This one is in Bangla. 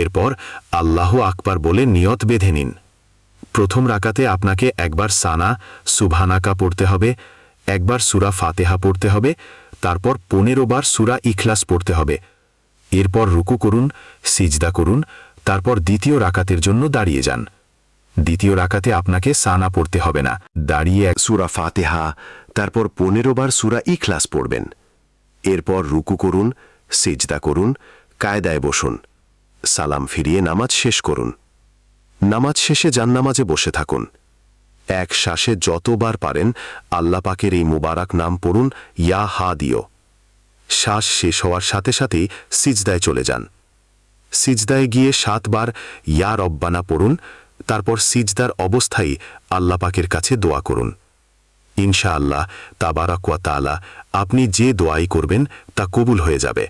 এরপর আল্লাহ আকবার বলে নিয়ত বেঁধে নিন। প্রথম রাকাতে আপনাকে একবার সানা সুবহানাকা পড়তে হবে, একবার সূরা ফাতিহা পড়তে হবে, তারপর 15 বার সূরা ইখলাস পড়তে হবে। এরপর রুকু করুন, সিজদা করুন, তারপর দ্বিতীয় রাকাতের জন্য দাঁড়িয়ে যান। দ্বিতীয় রাকাতে আপনাকে সানা পড়তে হবে না, দাঁড়িয়ে সূরা ফাতিহা, তারপর 15 বার সূরা ইখলাস পড়বেন। এরপর রুকু করুন, সিজদা করুন, কায়দায় বসুন, সালাম ফিরিয়ে নামাজ শেষ করুন। নামাজ শেষে জান্নামাজে বসে থাকুন। এক শ্বাসে যতবার পারেন আল্লাহ পাকের এই মুবারক নাম পড়ুন, ইয়া হাদিও। শ্বাস শেষ হওয়ার সাথে সাথেই সিজদায় চলে যান। সিজদায় গিয়ে 7 বার ইয়া রব্বানা পড়ুন, তারপর সিজদার অবস্থায় আল্লাহ পাকের কাছে দোয়া করুন। ইনশাআল্লাহ তাবারাক ওয়া তাআলা আপনি যে দোয়াই করবেন তা কবুল হয়ে যাবে।